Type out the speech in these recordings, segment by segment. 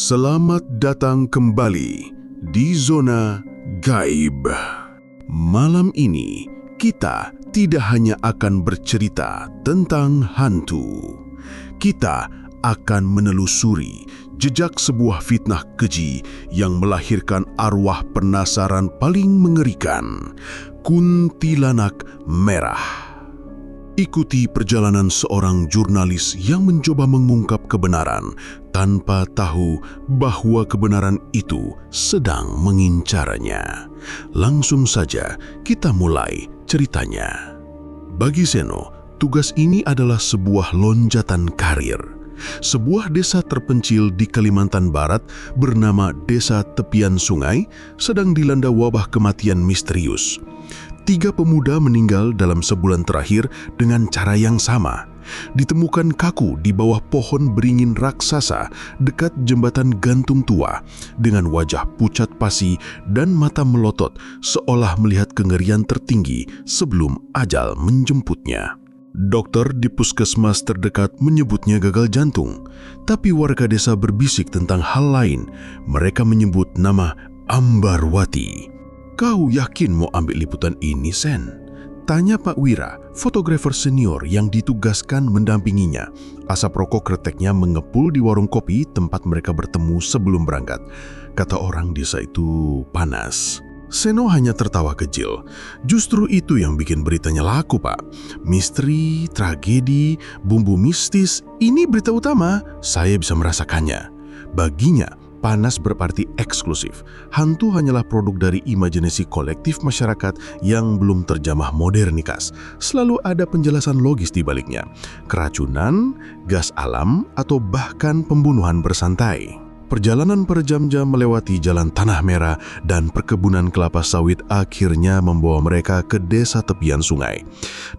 Selamat datang kembali di Zona Gaib. Malam ini kita tidak hanya akan bercerita tentang hantu. Kita akan menelusuri jejak sebuah fitnah keji yang melahirkan arwah penasaran paling mengerikan, kuntilanak merah. Ikuti perjalanan seorang jurnalis yang mencoba mengungkap kebenaran tanpa tahu bahwa kebenaran itu sedang mengincarnya. Langsung saja kita mulai ceritanya. Bagi Seno, tugas ini adalah sebuah lonjatan karir. Sebuah desa terpencil di Kalimantan Barat bernama Desa Tepian Sungai sedang dilanda wabah kematian misterius. 3 pemuda meninggal dalam sebulan terakhir dengan cara yang sama. Ditemukan kaku di bawah pohon beringin raksasa dekat jembatan gantung tua dengan wajah pucat pasi dan mata melotot seolah melihat kengerian tertinggi sebelum ajal menjemputnya. Dokter di puskesmas terdekat menyebutnya gagal jantung, tapi warga desa berbisik tentang hal lain. Mereka menyebut nama Ambarwati. "Kau yakin mau ambil liputan ini, Sen?" tanya Pak Wira, fotografer senior yang ditugaskan mendampinginya. Asap rokok kreteknya mengepul di warung kopi tempat mereka bertemu sebelum berangkat. Kata orang desa itu panas. Seno hanya tertawa kecil. Justru itu yang bikin beritanya laku, Pak. Misteri, tragedi, bumbu mistis, ini berita utama. Saya bisa merasakannya. Baginya, panas berarti eksklusif. Hantu hanyalah produk dari imajinasi kolektif masyarakat yang belum terjamah modernitas. Selalu ada penjelasan logis di baliknya. Keracunan, gas alam, atau bahkan pembunuhan bersantai. Perjalanan berjam-jam melewati jalan tanah merah dan perkebunan kelapa sawit akhirnya membawa mereka ke desa tepian sungai.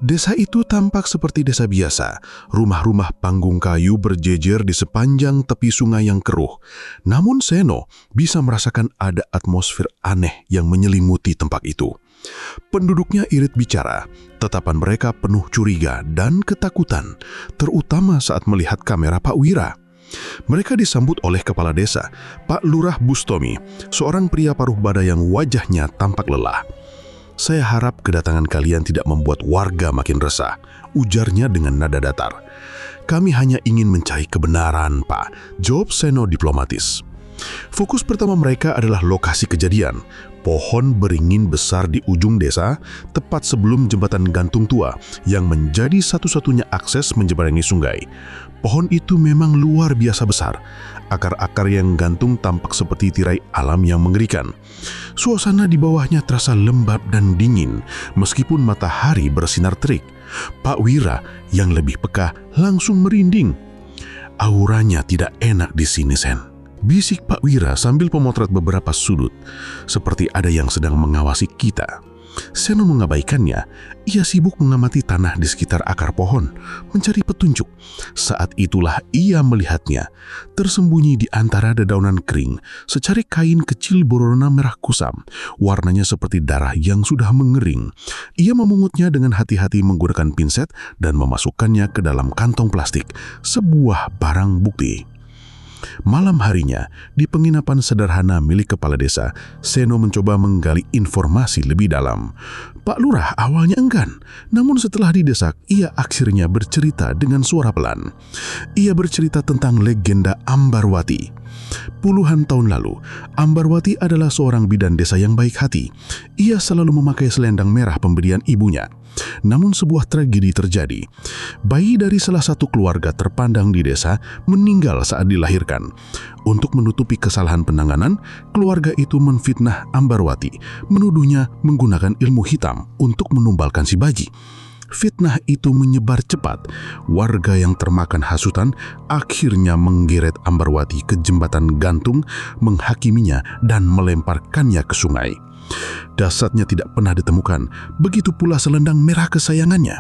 Desa itu tampak seperti desa biasa. Rumah-rumah panggung kayu berjejer di sepanjang tepi sungai yang keruh. Namun Seno bisa merasakan ada atmosfer aneh yang menyelimuti tempat itu. Penduduknya irit bicara, tatapan mereka penuh curiga dan ketakutan, terutama saat melihat kamera Pak Wira. Mereka disambut oleh kepala desa, Pak Lurah Bustomi, seorang pria paruh bada yang wajahnya tampak lelah. "Saya harap kedatangan kalian tidak membuat warga makin resah," ujarnya dengan nada datar. "Kami hanya ingin mencari kebenaran, Pak," jawab Seno diplomatis. Fokus pertama mereka adalah lokasi kejadian. Pohon beringin besar di ujung desa, tepat sebelum jembatan gantung tua yang menjadi satu-satunya akses menyeberangi sungai. Pohon itu memang luar biasa besar. Akar-akar yang gantung tampak seperti tirai alam yang mengerikan. Suasana di bawahnya terasa lembab dan dingin, meskipun matahari bersinar terik. Pak Wira yang lebih peka langsung merinding. "Auranya tidak enak di sini, Sen," bisik Pak Wira sambil memotret beberapa sudut, seperti ada yang sedang mengawasi kita. Seno mengabaikannya. Ia sibuk mengamati tanah di sekitar akar pohon, mencari petunjuk. Saat itulah ia melihatnya, tersembunyi di antara dedaunan kering, secari kain kecil berwarna merah kusam, warnanya seperti darah yang sudah mengering. Ia memungutnya dengan hati-hati menggunakan pinset dan memasukkannya ke dalam kantong plastik, sebuah barang bukti. Malam harinya, di penginapan sederhana milik kepala desa, Seno mencoba menggali informasi lebih dalam. Pak Lurah awalnya enggan, namun setelah didesak, ia akhirnya bercerita dengan suara pelan. Ia bercerita tentang legenda Ambarwati. Puluhan tahun lalu, Ambarwati adalah seorang bidan desa yang baik hati. Ia selalu memakai selendang merah pemberian ibunya. Namun sebuah tragedi terjadi. Bayi dari salah satu keluarga terpandang di desa meninggal saat dilahirkan. Untuk menutupi kesalahan penanganan, keluarga itu menfitnah Ambarwati, menuduhnya menggunakan ilmu hitam untuk menumbalkan si bayi. Fitnah itu menyebar cepat. Warga yang termakan hasutan akhirnya menggeret Ambarwati ke jembatan gantung, menghakiminya dan melemparkannya ke sungai. Jasadnya tidak pernah ditemukan, begitu pula selendang merah kesayangannya.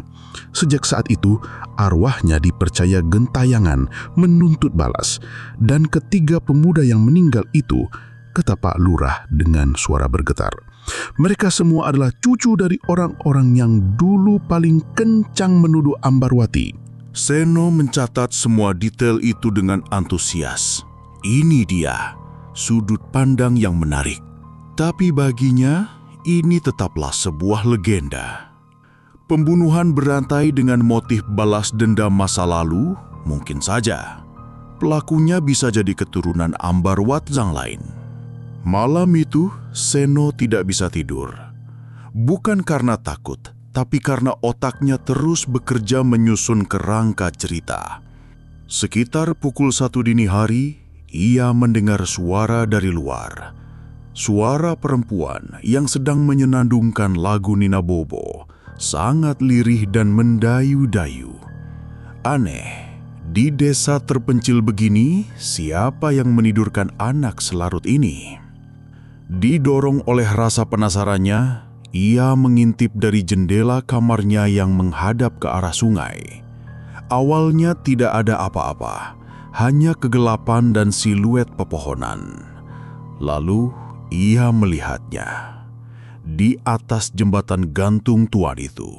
Sejak saat itu, arwahnya dipercaya gentayangan menuntut balas. Dan ketiga pemuda yang meninggal itu, kata Pak Lurah dengan suara bergetar, mereka semua adalah cucu dari orang-orang yang dulu paling kencang menuduh Ambarwati. Seno mencatat semua detail itu dengan antusias. Ini dia sudut pandang yang menarik. Tapi baginya, ini tetaplah sebuah legenda. Pembunuhan berantai dengan motif balas dendam masa lalu, mungkin saja. Pelakunya bisa jadi keturunan Ambarwat yang lain. Malam itu, Seno tidak bisa tidur. Bukan karena takut, tapi karena otaknya terus bekerja menyusun kerangka cerita. Sekitar pukul 1 dini hari, ia mendengar suara dari luar. Suara perempuan yang sedang menyenandungkan lagu Nina Bobo, sangat lirih dan mendayu-dayu. Aneh, di desa terpencil begini, siapa yang menidurkan anak selarut ini? Didorong oleh rasa penasarannya, ia mengintip dari jendela kamarnya yang menghadap ke arah sungai. Awalnya tidak ada apa-apa, hanya kegelapan dan siluet pepohonan. Lalu ia melihatnya. Di atas jembatan gantung tuan itu,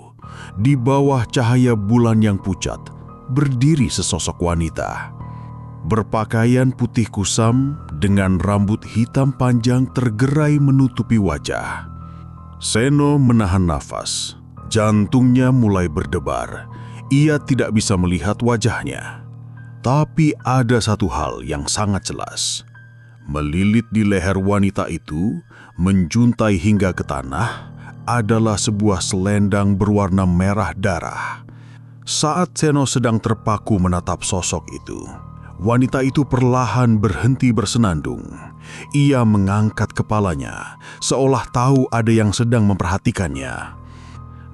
di bawah cahaya bulan yang pucat, berdiri sesosok wanita. Berpakaian putih kusam dengan rambut hitam panjang tergerai menutupi wajah. Seno menahan nafas. Jantungnya mulai berdebar. Ia tidak bisa melihat wajahnya. Tapi ada satu hal yang sangat jelas. Melilit di leher wanita itu, menjuntai hingga ke tanah, adalah sebuah selendang berwarna merah darah. Saat Seno sedang terpaku menatap sosok itu, wanita itu perlahan berhenti bersenandung. Ia mengangkat kepalanya, seolah tahu ada yang sedang memperhatikannya.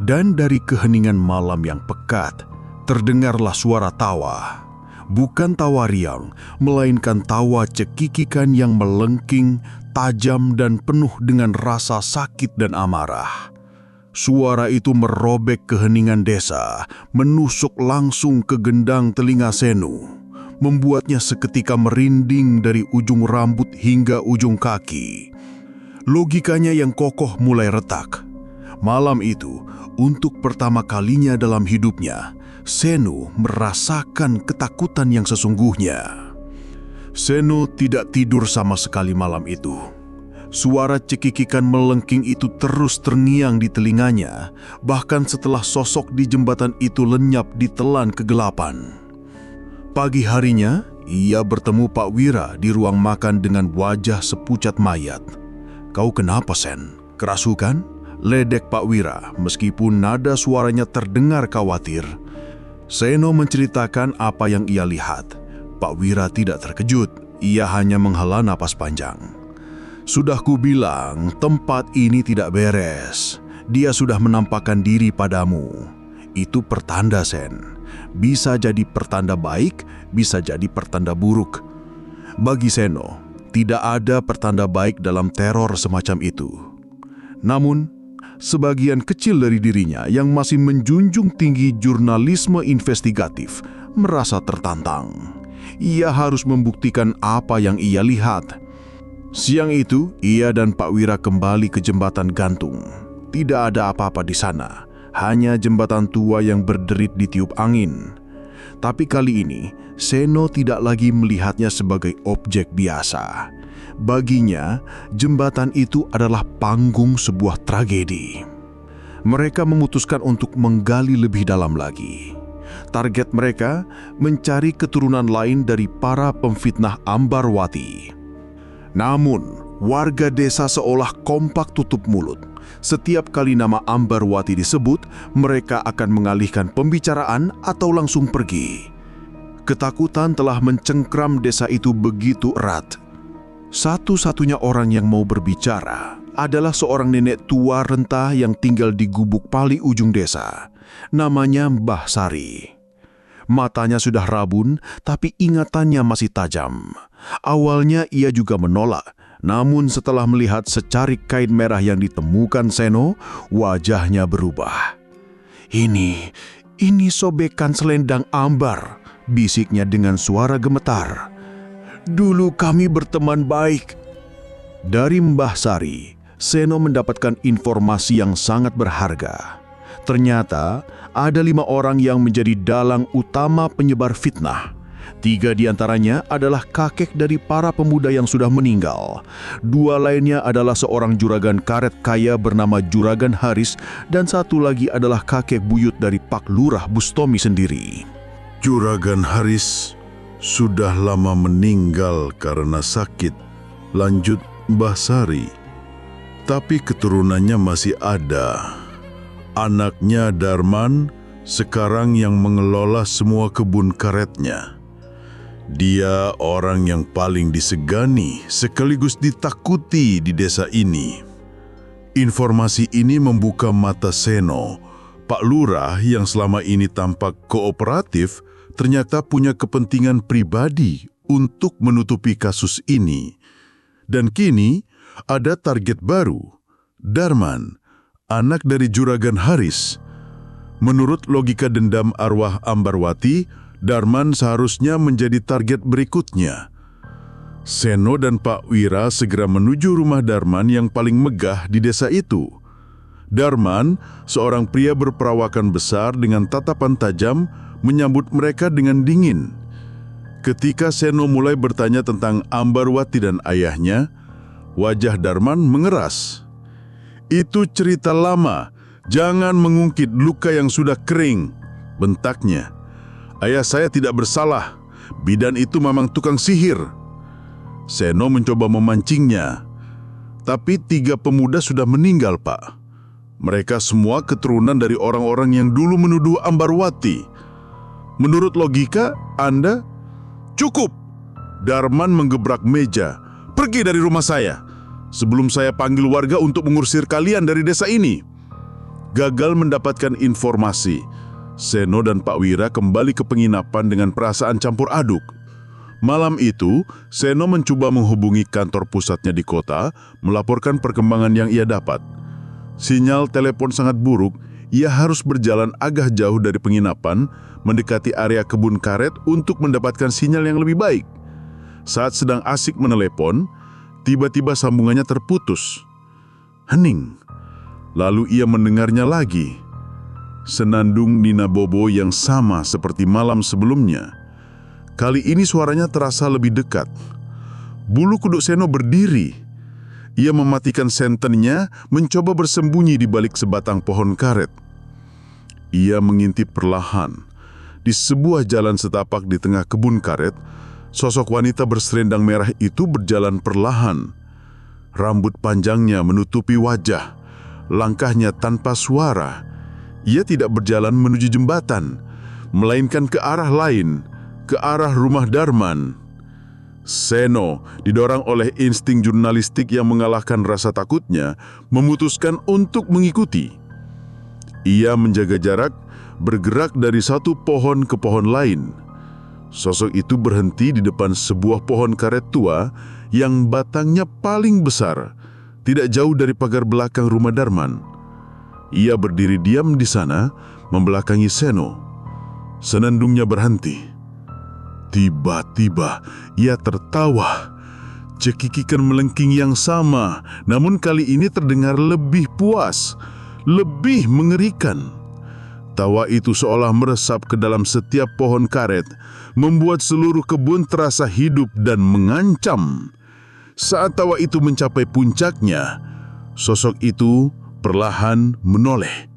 Dan dari keheningan malam yang pekat, terdengarlah suara tawa. Bukan tawa riang, melainkan tawa cekikikan yang melengking, tajam dan penuh dengan rasa sakit dan amarah. Suara itu merobek keheningan desa, menusuk langsung ke gendang telinga Seno, membuatnya seketika merinding dari ujung rambut hingga ujung kaki. Logikanya yang kokoh mulai retak. Malam itu, untuk pertama kalinya dalam hidupnya, Seno merasakan ketakutan yang sesungguhnya. Seno tidak tidur sama sekali malam itu. Suara cekikikan melengking itu terus terngiang di telinganya, bahkan setelah sosok di jembatan itu lenyap ditelan kegelapan. Pagi harinya, ia bertemu Pak Wira di ruang makan dengan wajah sepucat mayat. "Kau kenapa, Sen? Kerasukan?" ledek Pak Wira meskipun nada suaranya terdengar khawatir. Seno menceritakan apa yang ia lihat. Pak Wira tidak terkejut, ia hanya menghela napas panjang. "Sudah kubilang, tempat ini tidak beres. Dia sudah menampakkan diri padamu. Itu pertanda, Sen. Bisa jadi pertanda baik, bisa jadi pertanda buruk." Bagi Seno, tidak ada pertanda baik dalam teror semacam itu. Namun, sebagian kecil dari dirinya yang masih menjunjung tinggi jurnalisme investigatif merasa tertantang. Ia harus membuktikan apa yang ia lihat. Siang itu, ia dan Pak Wira kembali ke jembatan gantung. Tidak ada apa-apa di sana, hanya jembatan tua yang berderit ditiup angin. Tapi kali ini, Seno tidak lagi melihatnya sebagai objek biasa. Baginya, jembatan itu adalah panggung sebuah tragedi. Mereka memutuskan untuk menggali lebih dalam lagi. Target mereka mencari keturunan lain dari para pemfitnah Ambarwati. Namun, warga desa seolah kompak tutup mulut. Setiap kali nama Ambarwati disebut, mereka akan mengalihkan pembicaraan atau langsung pergi. Ketakutan telah mencengkram desa itu begitu erat. Satu-satunya orang yang mau berbicara adalah seorang nenek tua renta yang tinggal di gubuk paling ujung desa. Namanya Mbah Sari. Matanya sudah rabun, tapi ingatannya masih tajam. Awalnya ia juga menolak, namun setelah melihat secarik kain merah yang ditemukan Seno, wajahnya berubah. Ini sobekan selendang ambar," bisiknya dengan suara gemetar. "Dulu kami berteman baik." Dari Mbah Sari, Seno mendapatkan informasi yang sangat berharga. Ternyata ada 5 orang yang menjadi dalang utama penyebar fitnah. 3 di antaranya adalah kakek dari para pemuda yang sudah meninggal. 2 lainnya adalah seorang juragan karet kaya bernama Juragan Haris, dan 1 lagi adalah kakek buyut dari Pak Lurah Bustomi sendiri. Juragan Haris sudah lama meninggal karena sakit, lanjut Mbah Sari. Tapi keturunannya masih ada. Anaknya Darman sekarang yang mengelola semua kebun karetnya. Dia orang yang paling disegani sekaligus ditakuti di desa ini. Informasi ini membuka mata Seno. Pak Lurah yang selama ini tampak kooperatif ternyata punya kepentingan pribadi untuk menutupi kasus ini. Dan kini ada target baru, Darman, anak dari Juragan Haris. Menurut logika dendam arwah Ambarwati, Darman seharusnya menjadi target berikutnya. Seno dan Pak Wira segera menuju rumah Darman yang paling megah di desa itu. Darman, seorang pria berperawakan besar dengan tatapan tajam, menyambut mereka dengan dingin. Ketika Seno mulai bertanya tentang Ambarwati dan ayahnya, wajah Darman mengeras. "Itu cerita lama, jangan mengungkit luka yang sudah kering," bentaknya. "Ayah saya tidak bersalah, bidan itu memang tukang sihir." Seno mencoba memancingnya. "Tapi 3 pemuda sudah meninggal, Pak. Mereka semua keturunan dari orang-orang yang dulu menuduh Ambarwati. Menurut logika Anda..." "Cukup!" Darman menggebrak meja. "Pergi dari rumah saya, sebelum saya panggil warga untuk mengusir kalian dari desa ini." Gagal mendapatkan informasi, Seno dan Pak Wira kembali ke penginapan dengan perasaan campur aduk. Malam itu, Seno mencoba menghubungi kantor pusatnya di kota, melaporkan perkembangan yang ia dapat. Sinyal telepon sangat buruk, ia harus berjalan agak jauh dari penginapan, mendekati area kebun karet untuk mendapatkan sinyal yang lebih baik. Saat sedang asik menelepon, tiba-tiba sambungannya terputus. Hening. Lalu ia mendengarnya lagi. Senandung Nina Bobo yang sama seperti malam sebelumnya. Kali ini suaranya terasa lebih dekat. Bulu kuduk Seno berdiri. Ia mematikan sentennya, mencoba bersembunyi di balik sebatang pohon karet. Ia mengintip perlahan. Di sebuah jalan setapak di tengah kebun karet, sosok wanita berselendang merah itu berjalan perlahan. Rambut panjangnya menutupi wajah, langkahnya tanpa suara. Ia tidak berjalan menuju jembatan, melainkan ke arah lain, ke arah rumah Darman. Seno, didorong oleh insting jurnalistik yang mengalahkan rasa takutnya, memutuskan untuk mengikuti. Ia menjaga jarak, bergerak dari satu pohon ke pohon lain. Sosok itu berhenti di depan sebuah pohon karet tua yang batangnya paling besar, tidak jauh dari pagar belakang rumah Darman. Ia berdiri diam di sana, membelakangi Seno. Senandungnya berhenti. Tiba-tiba ia tertawa. Cekikikan melengking yang sama, namun kali ini terdengar lebih puas, lebih mengerikan. Tawa itu seolah meresap ke dalam setiap pohon karet, membuat seluruh kebun terasa hidup dan mengancam. Saat tawa itu mencapai puncaknya, sosok itu perlahan menoleh.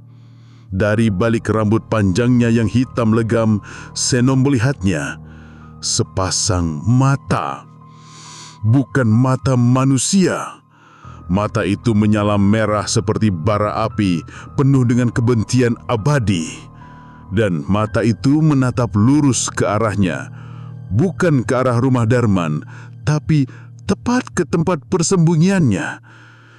Dari balik rambut panjangnya yang hitam legam, Seno melihatnya. Sepasang mata. Bukan mata manusia. Mata itu menyala merah seperti bara api, penuh dengan kebencian abadi. Dan mata itu menatap lurus ke arahnya. Bukan ke arah rumah Darman, tapi tepat ke tempat persembunyiannya.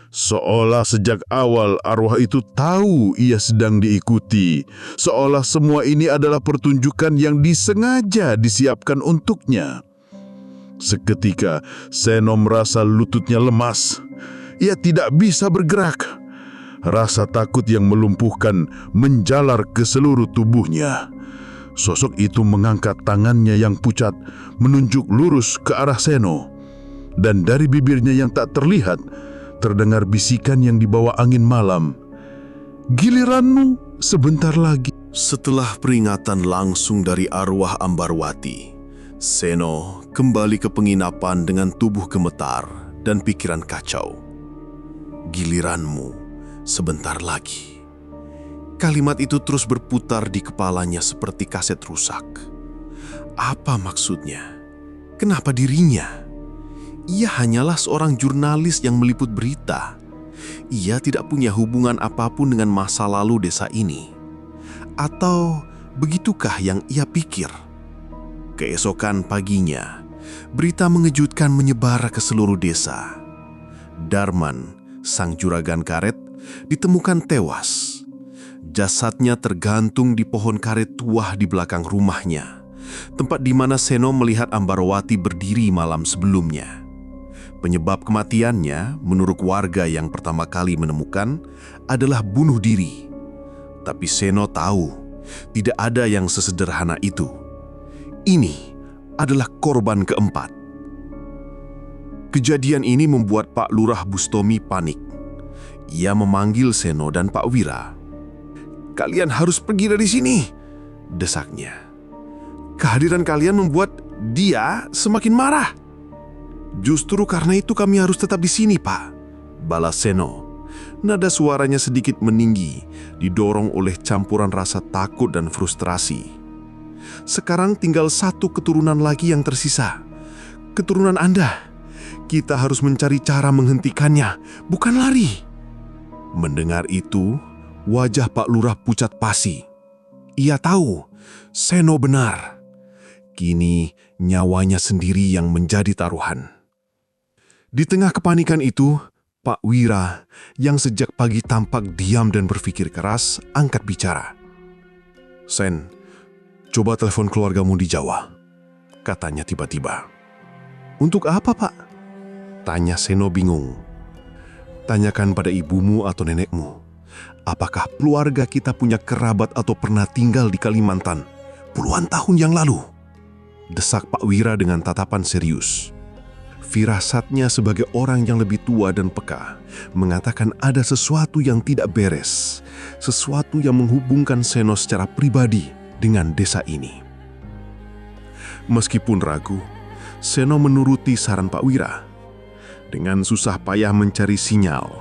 Seolah sejak awal arwah itu tahu ia sedang diikuti. Seolah semua ini adalah pertunjukan yang disengaja disiapkan untuknya. Seketika, Seno merasa lututnya lemas. Ia tidak bisa bergerak. Rasa takut yang melumpuhkan menjalar ke seluruh tubuhnya. Sosok itu mengangkat tangannya yang pucat, menunjuk lurus ke arah Seno. Dan dari bibirnya yang tak terlihat, terdengar bisikan yang dibawa angin malam. "Giliranmu sebentar lagi." Setelah peringatan langsung dari arwah Ambarwati, Seno kembali ke penginapan dengan tubuh gemetar dan pikiran kacau. Giliranmu sebentar lagi. Kalimat itu terus berputar di kepalanya seperti kaset rusak. Apa maksudnya? Kenapa dirinya? Ia hanyalah seorang jurnalis yang meliput berita. Ia tidak punya hubungan apapun dengan masa lalu desa ini. Atau begitukah yang ia pikir? Keesokan paginya, berita mengejutkan menyebar ke seluruh desa. Darman, sang juragan karet, ditemukan tewas. Jasadnya tergantung di pohon karet tua di belakang rumahnya, tempat di mana Seno melihat Ambarwati berdiri malam sebelumnya. Penyebab kematiannya, menurut warga yang pertama kali menemukan, adalah bunuh diri. Tapi Seno tahu, tidak ada yang sesederhana itu. Ini adalah korban keempat. Kejadian ini membuat Pak Lurah Bustomi panik. Ia memanggil Seno dan Pak Wira. "Kalian harus pergi dari sini," desaknya. "Kehadiran kalian membuat dia semakin marah." "Justru karena itu kami harus tetap di sini, Pak," balas Seno. Nada suaranya sedikit meninggi, didorong oleh campuran rasa takut dan frustrasi. "Sekarang tinggal satu keturunan lagi yang tersisa. Keturunan Anda. Kita harus mencari cara menghentikannya, bukan lari." Mendengar itu, wajah Pak Lurah pucat pasi. Ia tahu Seno benar. Kini nyawanya sendiri yang menjadi taruhan. Di tengah kepanikan itu, Pak Wira, yang sejak pagi tampak diam dan berpikir keras, angkat bicara. "Sen, coba telepon keluargamu di Jawa," katanya tiba-tiba. "Untuk apa, Pak?" tanya Seno bingung. "Tanyakan pada ibumu atau nenekmu. Apakah keluarga kita punya kerabat atau pernah tinggal di Kalimantan puluhan tahun yang lalu?" desak Pak Wira dengan tatapan serius. Firasatnya sebagai orang yang lebih tua dan peka mengatakan ada sesuatu yang tidak beres, sesuatu yang menghubungkan Seno secara pribadi dengan desa ini. Meskipun ragu, Seno menuruti saran Pak Wira. Dengan susah payah mencari sinyal,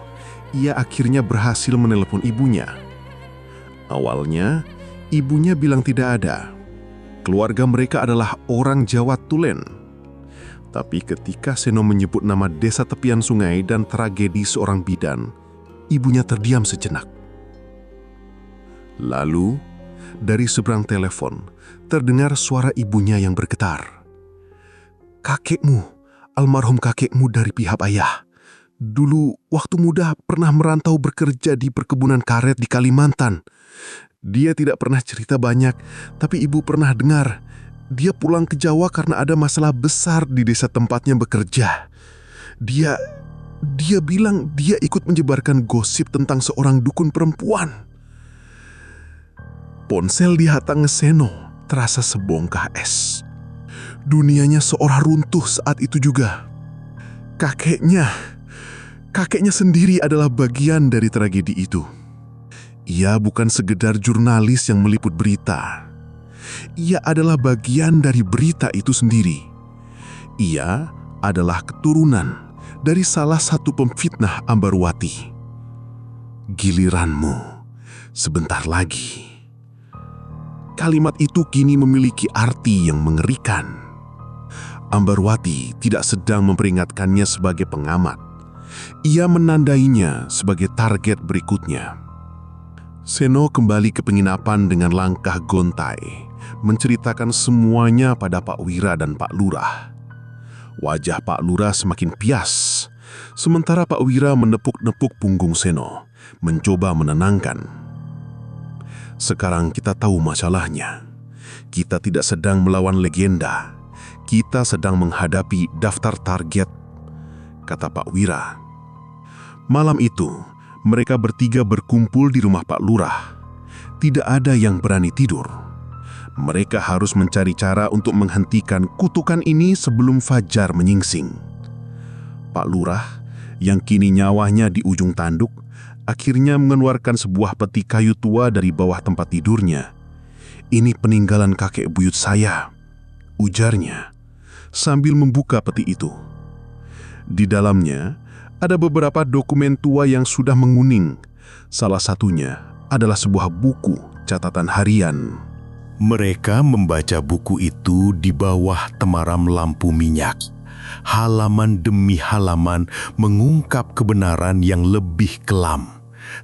ia akhirnya berhasil menelepon ibunya. Awalnya, ibunya bilang tidak ada. Keluarga mereka adalah orang Jawa Tulen. Tapi ketika Seno menyebut nama desa tepian sungai dan tragedi seorang bidan, ibunya terdiam sejenak. Lalu, dari seberang telepon, terdengar suara ibunya yang bergetar. "Kakekmu, almarhum kakekmu dari pihak ayah. Dulu, waktu muda pernah merantau bekerja di perkebunan karet di Kalimantan. Dia tidak pernah cerita banyak, tapi ibu pernah dengar. Dia pulang ke Jawa karena ada masalah besar di desa tempatnya bekerja. Dia bilang dia ikut menyebarkan gosip tentang seorang dukun perempuan." Ponsel di hatang Seno terasa sebongkah es. Dunianya seolah runtuh saat itu juga. Kakeknya sendiri adalah bagian dari tragedi itu. Ia bukan sekedar jurnalis yang meliput berita. Ia adalah bagian dari berita itu sendiri. Ia adalah keturunan dari salah satu pemfitnah Ambarwati. "Giliranmu sebentar lagi." Kalimat itu kini memiliki arti yang mengerikan. Ambarwati tidak sedang memperingatkannya sebagai pengamat. Ia menandainya sebagai target berikutnya. Seno kembali ke penginapan dengan langkah gontai, menceritakan semuanya pada Pak Wira dan Pak Lurah. Wajah Pak Lurah semakin pias, sementara Pak Wira menepuk-nepuk punggung Seno, mencoba menenangkan. "Sekarang kita tahu masalahnya. Kita tidak sedang melawan legenda. Kita sedang menghadapi daftar target," kata Pak Wira. Malam itu, mereka bertiga berkumpul di rumah Pak Lurah. Tidak ada yang berani tidur. Mereka harus mencari cara untuk menghentikan kutukan ini sebelum fajar menyingsing. Pak Lurah, yang kini nyawanya di ujung tanduk, akhirnya mengeluarkan sebuah peti kayu tua dari bawah tempat tidurnya. "Ini peninggalan kakek buyut saya," ujarnya sambil membuka peti itu. Di dalamnya ada beberapa dokumen tua yang sudah menguning. Salah satunya adalah sebuah buku catatan harian. Mereka membaca buku itu di bawah temaram lampu minyak. Halaman demi halaman mengungkap kebenaran yang lebih kelam.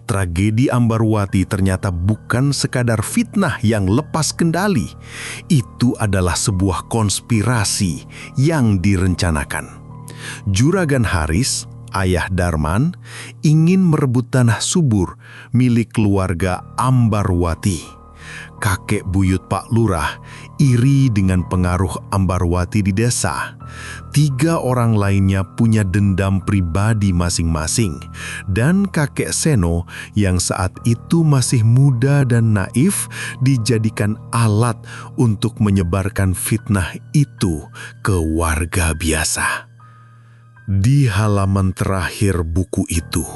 Tragedi Ambarwati ternyata bukan sekadar fitnah yang lepas kendali. Itu adalah sebuah konspirasi yang direncanakan. Juragan Haris, ayah Darman, ingin merebut tanah subur milik keluarga Ambarwati. Kakek buyut Pak Lurah iri dengan pengaruh Ambarwati di desa. 3 orang lainnya punya dendam pribadi masing-masing. Dan kakek Seno yang saat itu masih muda dan naif dijadikan alat untuk menyebarkan fitnah itu ke warga biasa. Di halaman terakhir buku itu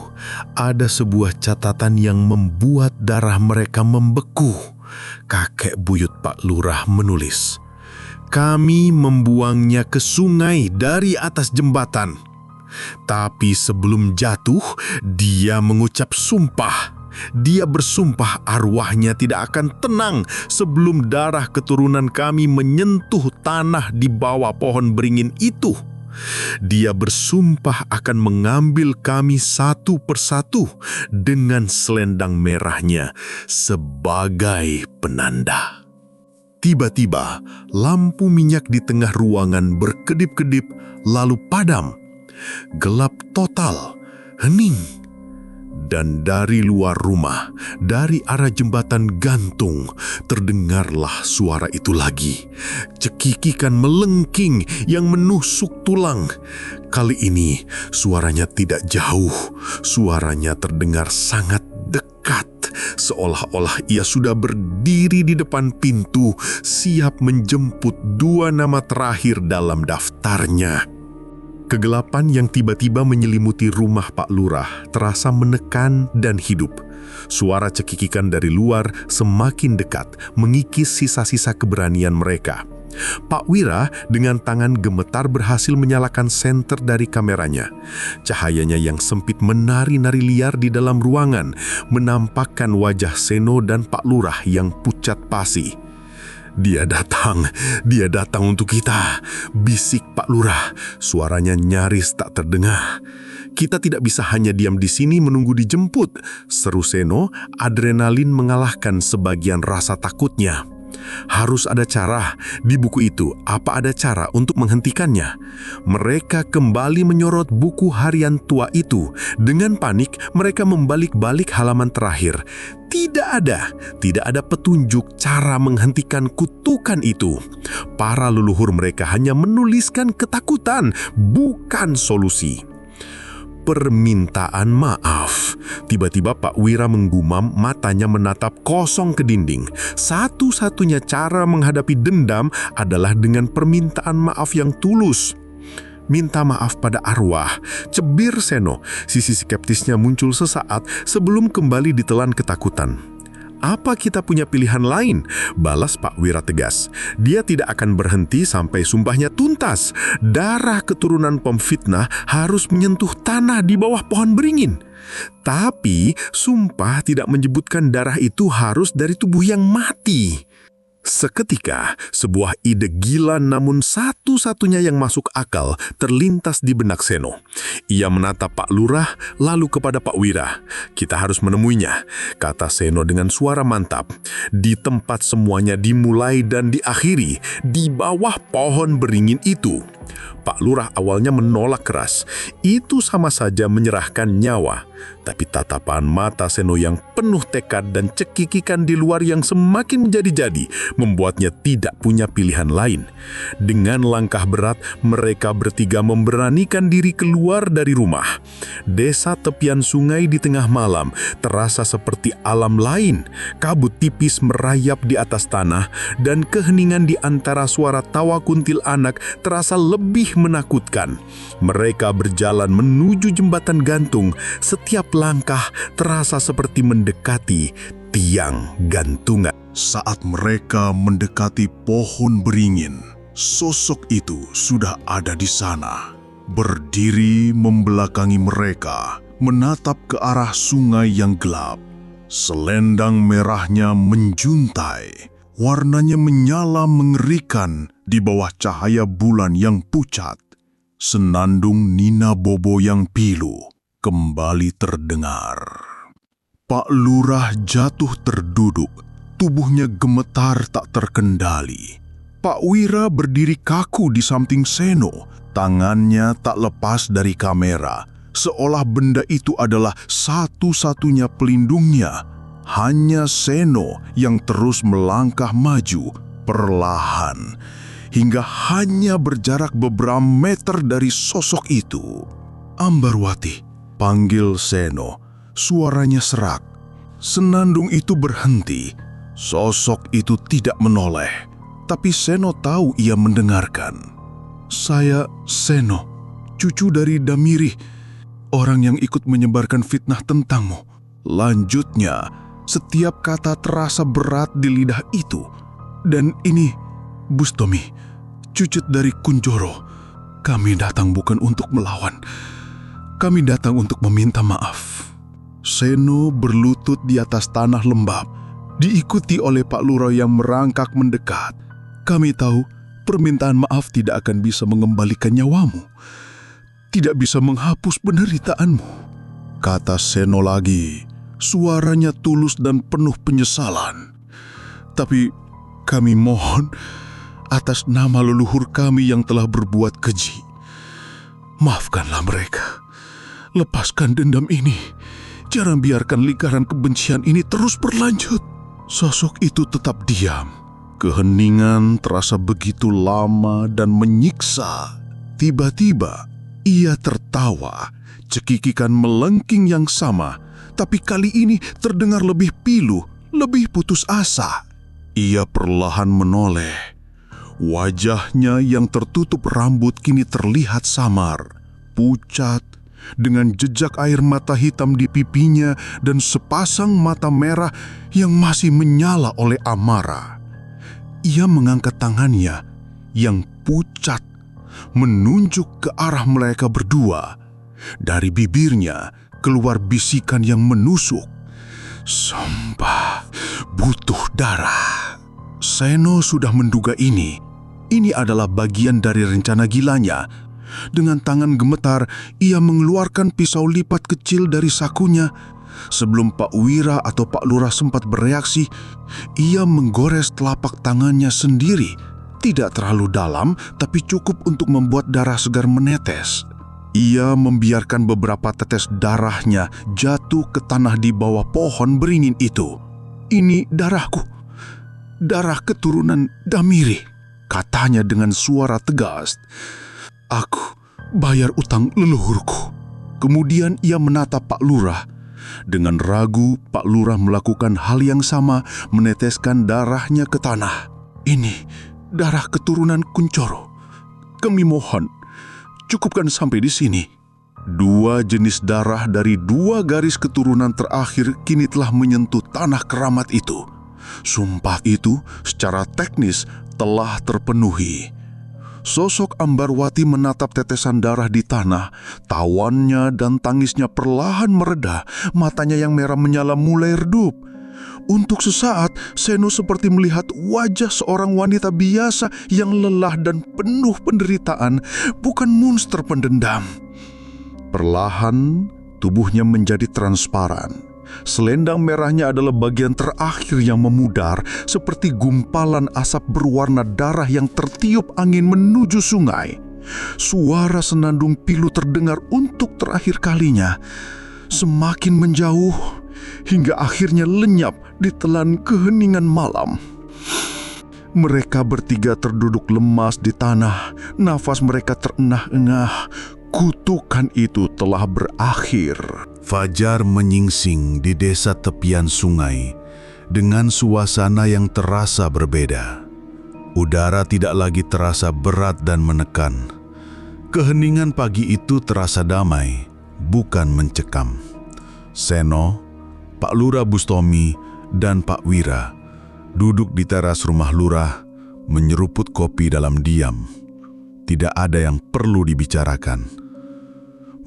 ada sebuah catatan yang membuat darah mereka membeku. Kakek buyut Pak Lurah menulis, "Kami membuangnya ke sungai dari atas jembatan. Tapi sebelum jatuh, dia mengucap sumpah. Dia bersumpah arwahnya tidak akan tenang sebelum darah keturunan kami menyentuh tanah di bawah pohon beringin itu. Dia bersumpah akan mengambil kami satu persatu dengan selendang merahnya sebagai penanda." Tiba-tiba, lampu minyak di tengah ruangan berkedip-kedip lalu padam. Gelap total, hening. Dan dari luar rumah, dari arah jembatan gantung, terdengarlah suara itu lagi. Cekikikan melengking yang menusuk tulang. Kali ini suaranya tidak jauh, suaranya terdengar sangat dekat. Seolah-olah ia sudah berdiri di depan pintu, siap menjemput 2 nama terakhir dalam daftarnya. Kegelapan yang tiba-tiba menyelimuti rumah Pak Lurah terasa menekan dan hidup. Suara cekikikan dari luar semakin dekat, mengikis sisa-sisa keberanian mereka. Pak Wira dengan tangan gemetar berhasil menyalakan senter dari kameranya. Cahayanya yang sempit menari-nari liar di dalam ruangan, menampakkan wajah Seno dan Pak Lurah yang pucat pasi. Dia datang untuk kita," bisik Pak Lurah. Suaranya nyaris tak terdengar. "Kita tidak bisa hanya diam di sini menunggu dijemput," seru Seno, adrenalin mengalahkan sebagian rasa takutnya. "Harus ada cara. Di buku itu, apa ada cara untuk menghentikannya?" Mereka kembali menyorot buku harian tua itu. Dengan panik, mereka membalik-balik halaman terakhir. Tidak ada petunjuk cara menghentikan kutukan itu. Para leluhur mereka hanya menuliskan ketakutan, bukan solusi. "Permintaan maaf." Tiba-tiba Pak Wira menggumam, matanya menatap kosong ke dinding. Satu-satunya cara menghadapi dendam adalah dengan permintaan maaf yang tulus. "Minta maaf pada arwah," cebir Seno. Sisi skeptisnya muncul sesaat sebelum kembali ditelan ketakutan. "Apa kita punya pilihan lain?" balas Pak Wira tegas. Dia tidak akan berhenti sampai sumpahnya tuntas. Darah keturunan pemfitnah harus menyentuh tanah di bawah pohon beringin. Tapi sumpah tidak menyebutkan darah itu harus dari tubuh yang mati. Seketika, sebuah ide gila namun satu-satunya yang masuk akal terlintas di benak Seno. Ia menatap Pak Lurah, lalu kepada Pak Wira. "Kita harus menemuinya," kata Seno dengan suara mantap. "Di tempat semuanya dimulai dan diakhiri, di bawah pohon beringin itu." Pak Lurah awalnya menolak keras. Itu sama saja menyerahkan nyawa. Tapi tatapan mata Seno yang penuh tekad dan cekikikan di luar yang semakin menjadi-jadi membuatnya tidak punya pilihan lain. Dengan langkah berat, mereka bertiga memberanikan diri keluar dari rumah. Desa tepian sungai di tengah malam terasa seperti alam lain. Kabut tipis merayap di atas tanah dan keheningan di antara suara tawa kuntil anak terasa lebih menakutkan. Mereka berjalan menuju jembatan gantung. Setiap langkah terasa seperti mendekati tiang gantungan. Saat mereka mendekati pohon beringin, Sosok itu sudah ada di sana, berdiri membelakangi mereka, menatap ke arah sungai yang gelap. Selendang merahnya menjuntai, warnanya menyala mengerikan di bawah cahaya bulan yang pucat. Senandung Nina Bobo yang pilu kembali terdengar. Pak Lurah jatuh terduduk, tubuhnya gemetar tak terkendali. Pak Wira berdiri kaku di samping Seno, tangannya tak lepas dari kamera, seolah benda itu adalah satu-satunya pelindungnya. Hanya Seno yang terus melangkah maju perlahan, hingga hanya berjarak beberapa meter dari sosok itu. "Ambarwati," panggil Seno, suaranya serak. Senandung itu berhenti. Sosok itu tidak menoleh. Tapi Seno tahu ia mendengarkan. "Saya Seno, cucu dari Damiri, orang yang ikut menyebarkan fitnah tentangmu." Lanjutnya, setiap kata terasa berat di lidah itu. "Dan ini Bustomi, cucut dari Kunjoro. Kami datang bukan untuk melawan. Kami datang untuk meminta maaf." Seno berlutut di atas tanah lembab, diikuti oleh Pak Lurah yang merangkak mendekat. "Kami tahu permintaan maaf tidak akan bisa mengembalikan nyawamu, tidak bisa menghapus penderitaanmu," kata Seno lagi. Suaranya tulus dan penuh penyesalan. "Tapi kami mohon atas nama leluhur kami yang telah berbuat keji, maafkanlah mereka. Lepaskan dendam ini. Jangan biarkan lingkaran kebencian ini terus berlanjut." Sosok itu tetap diam. Keheningan terasa begitu lama dan menyiksa. Tiba-tiba, ia tertawa, cekikikan melengking yang sama, tapi kali ini terdengar lebih pilu, lebih putus asa. Ia perlahan menoleh. Wajahnya yang tertutup rambut kini terlihat samar, pucat, dengan jejak air mata hitam di pipinya dan sepasang mata merah yang masih menyala oleh amarah. Ia mengangkat tangannya yang pucat, menunjuk ke arah mereka berdua. Dari bibirnya keluar bisikan yang menusuk, "Sumpah, butuh darah." Seno sudah menduga ini. Ini adalah bagian dari rencana gilanya. Dengan tangan gemetar, ia mengeluarkan pisau lipat kecil dari sakunya. Sebelum Pak Wira atau Pak Lurah sempat bereaksi, ia menggores telapak tangannya sendiri. Tidak terlalu dalam, tapi cukup untuk membuat darah segar menetes. Ia membiarkan beberapa tetes darahnya jatuh ke tanah di bawah pohon beringin itu. "Ini darahku, darah keturunan Damiri," katanya dengan suara tegas. "Aku bayar utang leluhurku." Kemudian ia menatap Pak Lurah. Dengan ragu, Pak Lurah melakukan hal yang sama, meneteskan darahnya ke tanah. "Ini darah keturunan Kuncoro. Kami mohon, cukupkan sampai di sini." Dua jenis darah dari dua garis keturunan terakhir kini telah menyentuh tanah keramat itu. Sumpah itu secara teknis telah terpenuhi. Sosok Ambarwati menatap tetesan darah di tanah. Tawannya dan tangisnya perlahan mereda. Matanya yang merah menyala mulai redup. Untuk sesaat, Seno seperti melihat wajah seorang wanita biasa yang lelah dan penuh penderitaan, bukan monster pendendam. Perlahan, tubuhnya menjadi transparan. Selendang merahnya adalah bagian terakhir yang memudar, seperti gumpalan asap berwarna darah yang tertiup angin menuju sungai. Suara senandung pilu terdengar untuk terakhir kalinya, semakin menjauh hingga akhirnya lenyap di telan keheningan malam. Mereka bertiga terduduk lemas di tanah, nafas mereka terengah-engah. Kutukan itu telah berakhir. Fajar menyingsing di desa tepian sungai dengan suasana yang terasa berbeda. Udara tidak lagi terasa berat dan menekan. Keheningan pagi itu terasa damai, bukan mencekam. Seno, Pak Lurah Bustomi, dan Pak Wira duduk di teras rumah Lurah, menyeruput kopi dalam diam. Tidak ada yang perlu dibicarakan.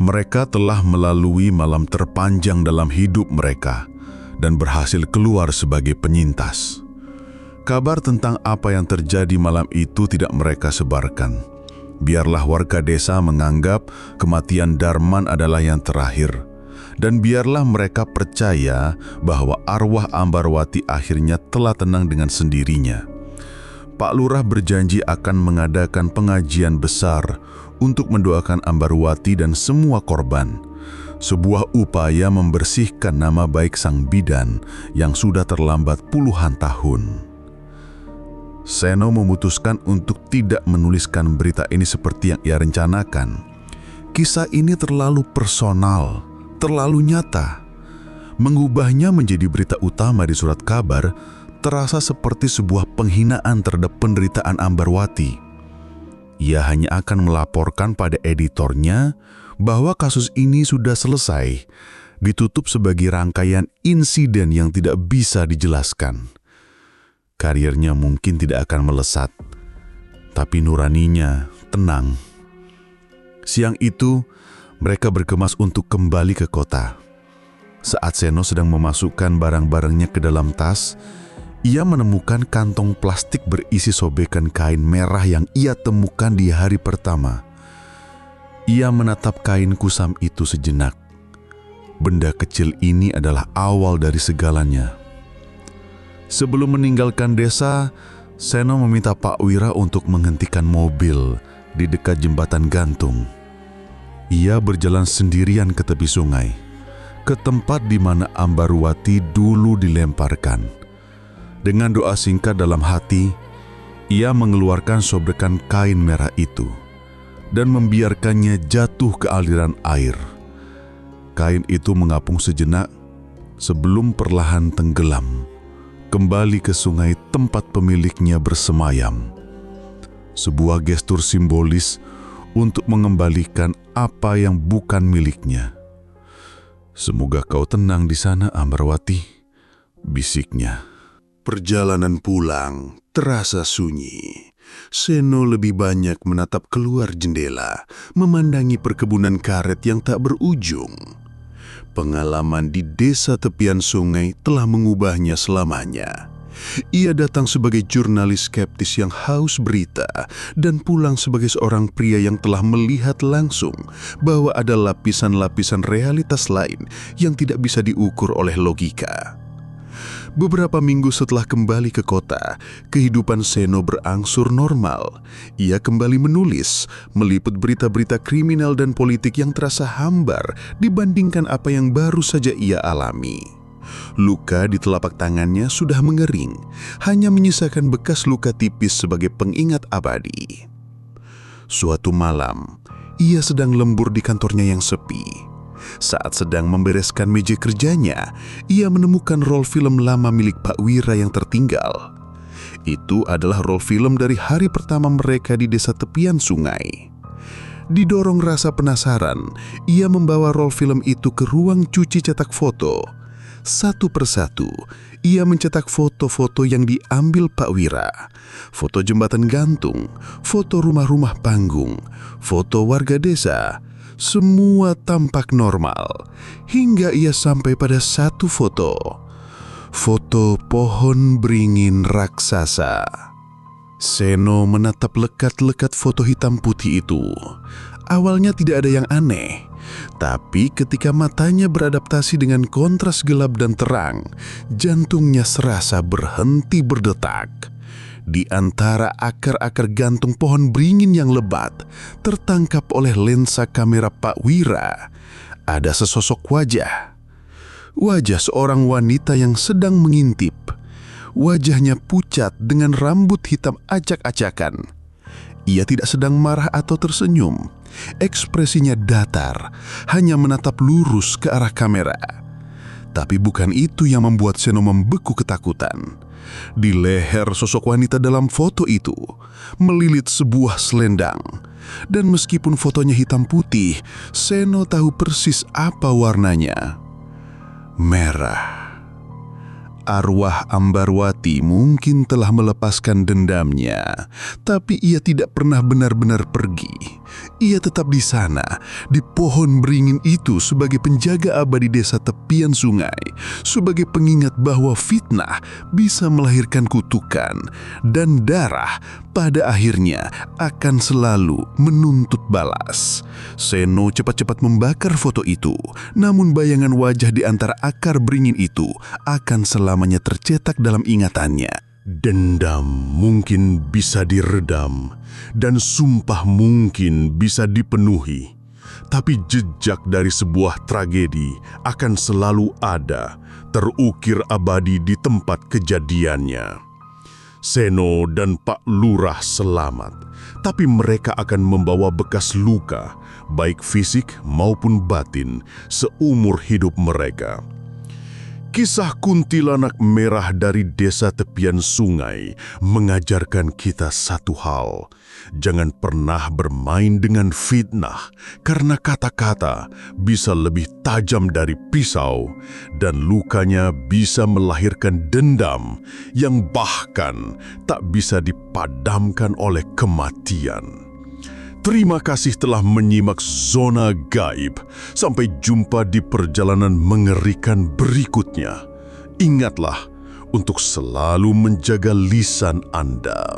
Mereka telah melalui malam terpanjang dalam hidup mereka dan berhasil keluar sebagai penyintas. Kabar tentang apa yang terjadi malam itu tidak mereka sebarkan. Biarlah warga desa menganggap kematian Darman adalah yang terakhir. Dan biarlah mereka percaya bahwa arwah Ambarwati akhirnya telah tenang dengan sendirinya. Pak Lurah berjanji akan mengadakan pengajian besar untuk mendoakan Ambarwati dan semua korban. Sebuah upaya membersihkan nama baik sang bidan yang sudah terlambat puluhan tahun. Seno memutuskan untuk tidak menuliskan berita ini seperti yang ia rencanakan. Kisah ini terlalu personal, terlalu nyata. Mengubahnya menjadi berita utama di surat kabar terasa seperti sebuah penghinaan terhadap penderitaan Ambarwati. Ia hanya akan melaporkan pada editornya bahwa kasus ini sudah selesai, ditutup sebagai rangkaian insiden yang tidak bisa dijelaskan. Karirnya mungkin tidak akan melesat, tapi nuraninya tenang. Siang itu, mereka bergemas untuk kembali ke kota. Saat Seno sedang memasukkan barang-barangnya ke dalam tas, ia menemukan kantong plastik berisi sobekan kain merah yang ia temukan di hari pertama. Ia menatap kain kusam itu sejenak. Benda kecil ini adalah awal dari segalanya. Sebelum meninggalkan desa, Seno meminta Pak Wira untuk menghentikan mobil di dekat jembatan gantung. Ia berjalan sendirian ke tepi sungai, ke tempat di mana Ambarwati dulu dilemparkan. Dengan doa singkat dalam hati, ia mengeluarkan sobekan kain merah itu dan membiarkannya jatuh ke aliran air. Kain itu mengapung sejenak sebelum perlahan tenggelam kembali ke sungai tempat pemiliknya bersemayam. Sebuah gestur simbolis untuk mengembalikan apa yang bukan miliknya. "Semoga kau tenang di sana, Ambarwati," bisiknya. Perjalanan pulang terasa sunyi. Seno lebih banyak menatap keluar jendela, memandangi perkebunan karet yang tak berujung. Pengalaman di desa tepian sungai telah mengubahnya selamanya. Ia datang sebagai jurnalis skeptis yang haus berita dan pulang sebagai seorang pria yang telah melihat langsung bahwa ada lapisan-lapisan realitas lain yang tidak bisa diukur oleh logika. Beberapa minggu setelah kembali ke kota, kehidupan Seno berangsur normal. Ia kembali menulis, meliput berita-berita kriminal dan politik yang terasa hambar dibandingkan apa yang baru saja ia alami. Luka di telapak tangannya sudah mengering, hanya menyisakan bekas luka tipis sebagai pengingat abadi. Suatu malam, ia sedang lembur di kantornya yang sepi. Saat sedang membereskan meja kerjanya, ia menemukan roll film lama milik Pak Wira yang tertinggal. Itu adalah roll film dari hari pertama mereka di desa tepian sungai. Didorong rasa penasaran, ia membawa roll film itu ke ruang cuci cetak foto. Satu persatu, ia mencetak foto-foto yang diambil Pak Wira. Foto jembatan gantung, foto rumah-rumah panggung, foto warga desa. Semua tampak normal, hingga ia sampai pada satu foto. Foto pohon beringin raksasa. Seno menatap lekat-lekat foto hitam putih itu. Awalnya tidak ada yang aneh, tapi ketika matanya beradaptasi dengan kontras gelap dan terang, jantungnya serasa berhenti berdetak. Di antara akar-akar gantung pohon beringin yang lebat, tertangkap oleh lensa kamera Pak Wira, ada sesosok wajah. Wajah seorang wanita yang sedang mengintip. Wajahnya pucat dengan rambut hitam acak-acakan. Ia tidak sedang marah atau tersenyum. Ekspresinya datar, hanya menatap lurus ke arah kamera. Tapi bukan itu yang membuat Seno membeku ketakutan. Di leher sosok wanita dalam foto itu melilit sebuah selendang. Dan meskipun fotonya hitam putih, Seno tahu persis apa warnanya. Merah. Arwah Ambarwati mungkin telah melepaskan dendamnya, tapi ia tidak pernah benar-benar pergi. Ia tetap di sana, di pohon beringin itu sebagai penjaga abadi desa tepian sungai, sebagai pengingat bahwa fitnah bisa melahirkan kutukan, dan darah pada akhirnya akan selalu menuntut balas. Seno cepat-cepat membakar foto itu, namun bayangan wajah di antara akar beringin itu akan selamanya tercetak dalam ingatannya. Dendam mungkin bisa diredam, dan sumpah mungkin bisa dipenuhi. Tapi jejak dari sebuah tragedi akan selalu ada, terukir abadi di tempat kejadiannya. Seno dan Pak Lurah selamat, tapi mereka akan membawa bekas luka, baik fisik maupun batin, seumur hidup mereka. Kisah kuntilanak merah dari desa tepian sungai mengajarkan kita satu hal. Jangan pernah bermain dengan fitnah, karena kata-kata bisa lebih tajam dari pisau, dan lukanya bisa melahirkan dendam yang bahkan tak bisa dipadamkan oleh kematian. Terima kasih telah menyimak Zona Gaib. Sampai jumpa di perjalanan mengerikan berikutnya. Ingatlah untuk selalu menjaga lisan Anda.